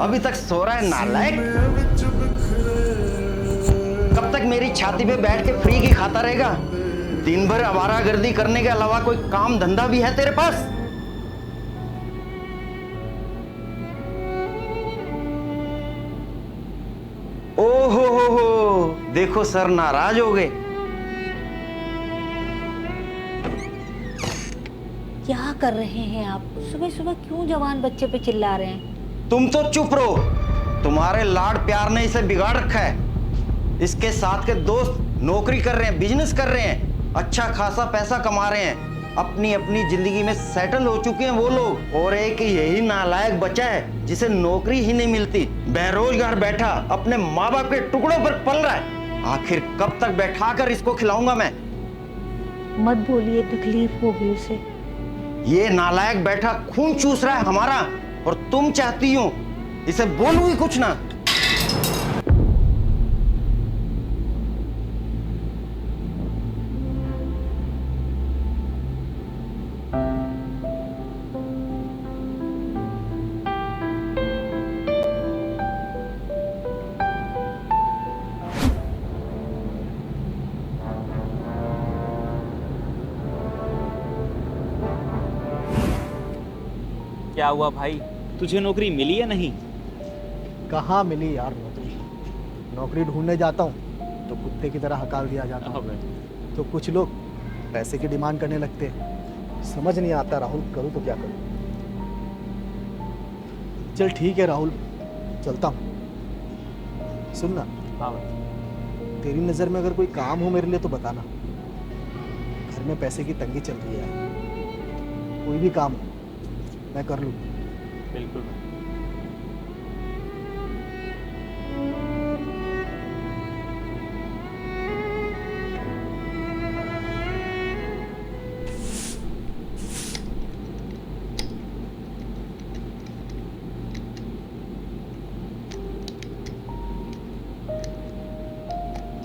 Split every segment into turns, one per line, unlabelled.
अभी तक सो रहा है नालायक। कब तक मेरी छाती पे बैठ के फ्री की खाता रहेगा? दिन भर आवारागर्दी करने के अलावा कोई काम धंधा भी है तेरे पास? ओहो हो, देखो सर नाराज हो गए।
क्या कर रहे हैं आप? सुबह सुबह क्यों जवान बच्चे पे चिल्ला रहे हैं?
तुम तो चुप रहो। तुम्हारे लाड प्यार ने इसे बिगाड़ रखा है। इसके साथ के दोस्त नौकरी कर रहे हैं, बिजनेस कर रहे हैं, अच्छा खासा पैसा कमा रहे हैं, अपनी अपनी जिंदगी में सेटल हो चुके हैं वो लोग, और एक यही नालायक बच्चा है जिसे नौकरी ही नहीं मिलती, बेरोजगार बैठा अपने माँ बाप के टुकड़ों पर पल रहा है। आखिर कब तक बैठा कर इसको खिलाऊंगा मैं?
मत बोलिए, तकलीफ होगी उसे।
ये नालायक बैठा खून चूस रहा है हमारा, और तुम चाहती हो इसे बोलूं ही कुछ ना।
क्या हुआ भाई, तुझे नौकरी मिली या नहीं?
कहाँ मिली यार नौकरी। नौकरी ढूंढने जाता हूँ तो कुत्ते की तरह हकाल दिया जाता है। तो कुछ लोग पैसे की डिमांड करने लगते हैं। समझ नहीं आता राहुल, करूँ तो क्या करूँ। चल ठीक है राहुल, चलता हूँ। सुन ना,
हाँ।
तेरी नज़र में अगर कोई काम हो मेरे लिए तो बताना। घर में पैसे की तंगी चल रही है, कोई भी काम हो मैं कर लूँ।
बिल्कुल।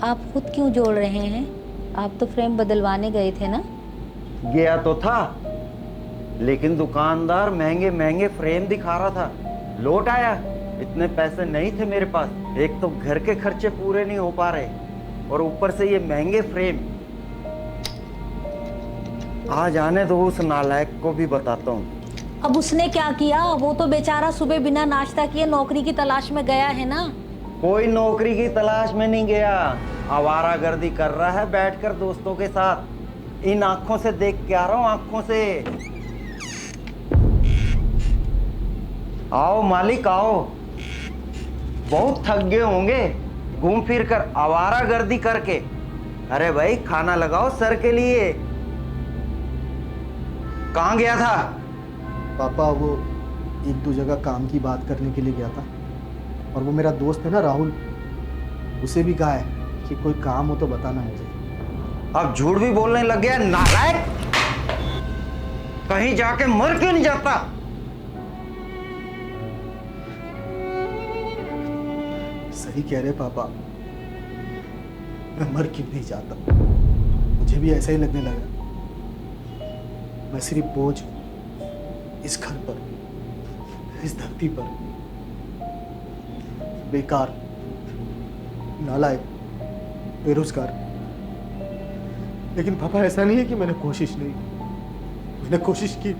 आप खुद क्यों जोड़ रहे हैं? आप तो फ्रेम बदलवाने गए थे ना?
गया तो था, लेकिन दुकानदार महंगे महंगे फ्रेम दिखा रहा था। लौट आया, इतने पैसे नहीं थे मेरे पास। एक तो घर के खर्चे पूरे नहीं हो पा रहे, और ऊपर से ये महंगे फ्रेम। आ जाने दो, उस नालायक को भी बताता हूँ।
अब उसने क्या किया? वो तो बेचारा सुबह बिना नाश्ता किए नौकरी की तलाश में गया है ना।
कोई नौकरी की तलाश में नहीं गया, आवारागर्दी कर रहा है बैठकर दोस्तों के साथ। इन आंखों से देख के आ रहा हूँ, आंखों से। आओ मालिक आओ, बहुत थक गए होंगे घूम फिर कर, आवारागर्दी करके। अरे भाई खाना लगाओ सर के लिए। कहाँ गया था?
पापा वो एक दो जगह काम की बात करने के लिए गया था, और वो मेरा दोस्त है ना राहुल, उसे भी कहा है कि कोई काम हो तो बताना मुझे।
अब झूठ भी बोलने लग गया नालायक। कहीं जाके मर क्यों नहीं जाता?
सही कह रहे पापा, मैं मर क्यों नहीं जाता। मुझे भी ऐसा ही लगने लगा। मैं सिर्फ बोझ इस घर पर, इस धरती पर, बेकार, नालायक, बेरोजगार। लेकिन पापा ऐसा नहीं है कि मैंने कोशिश नहीं की। मैंने कोशिश की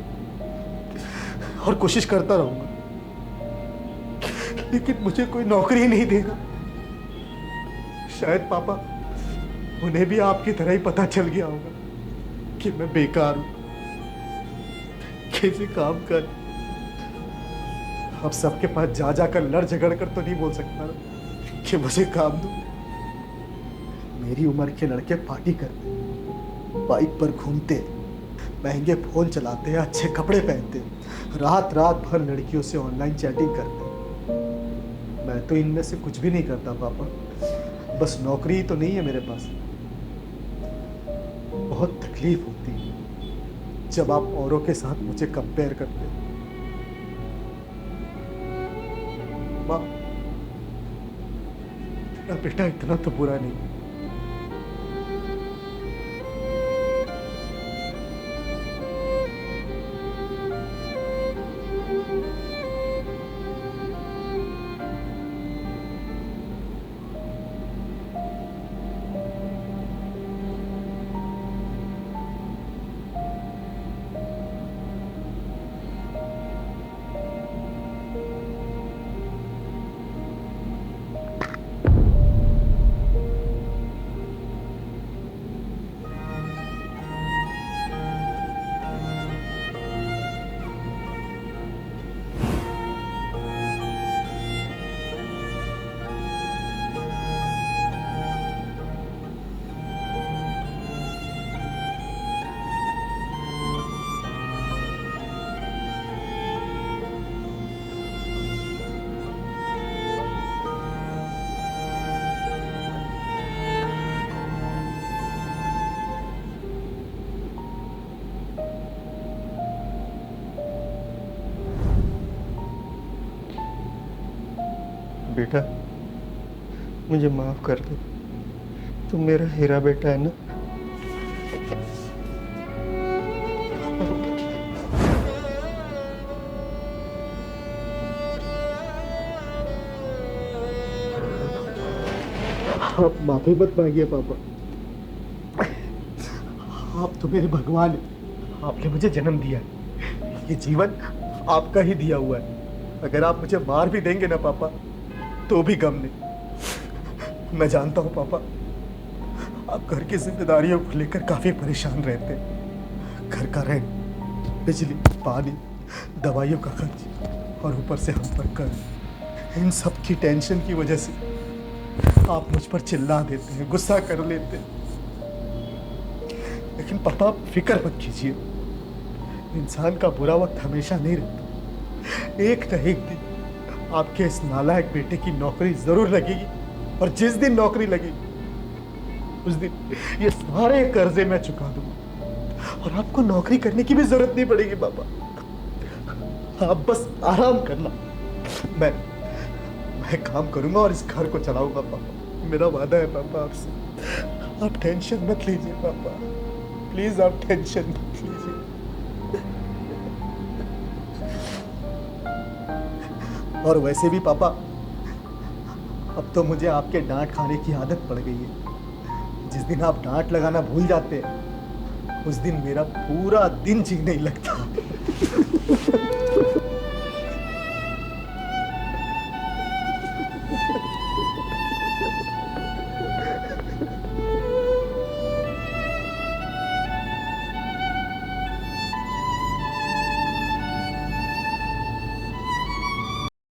और कोशिश करता रहूंगा, लेकिन मुझे कोई नौकरी नहीं देगा। शायद पापा उन्हें भी आपकी तरह ही पता चल गया होगा कि मैं बेकार हूं। कैसे काम कर, अब सबके पास जा जाकर लड़ झगड़ कर तो नहीं बोल सकता ना कि मुझे काम दो। मेरी उम्र के लड़के पार्टी करते, बाइक पर घूमते, महंगे फोन चलाते हैं, अच्छे कपड़े पहनते, रात रात भर लड़कियों से ऑनलाइन चैटिंग करते। मैं तो इनमें से कुछ भी नहीं करता पापा। बस नौकरी ही तो नहीं है मेरे पास। बहुत तकलीफ होती है जब आप औरों के साथ मुझे कंपेयर करते हैं। माँ, तेरा बेटा इतना तो बुरा नहीं। बेटा, मुझे माफ कर दो। तुम मेरा हीरा बेटा है ना। आप माफी मत मांगिए पापा। आप तो मेरे भगवान हैं। आपने मुझे जन्म दिया है। ये जीवन आपका ही दिया हुआ है। अगर आप मुझे मार भी देंगे ना पापा, तो भी गम नहीं। मैं जानता हूँ पापा, आप घर की जिम्मेदारियों को लेकर काफी परेशान रहते हैं। घर का रेंट, बिजली, पानी, दवाइयों का खर्च और ऊपर से हम पर कर्ज। इन सब की टेंशन की वजह से आप मुझ पर चिल्ला देते हैं, गुस्सा कर लेते हैं। लेकिन पापा, आप फिक्र मत कीजिए। इंसान का बुरा वक्त हमेशा नहीं रहता। एक न एक दिन आपके इस नालायक बेटे की नौकरी जरूर लगेगी, और जिस दिन नौकरी लगेगी उस दिन ये सारे कर्जे मैं चुका दूंगा, और आपको नौकरी करने की भी जरूरत नहीं पड़ेगी पापा। आप बस आराम करना। मैं काम करूंगा और इस घर को चलाऊंगा पापा। मेरा वादा है पापा आपसे। आप टेंशन मत लीजिए पापा, प्लीज आप टेंशन मत लीजिए। और वैसे भी पापा, अब तो मुझे आपके डांट खाने की आदत पड़ गई है। जिस दिन आप डांट लगाना भूल जाते हैं, उस दिन मेरा पूरा दिन जी नहीं लगता।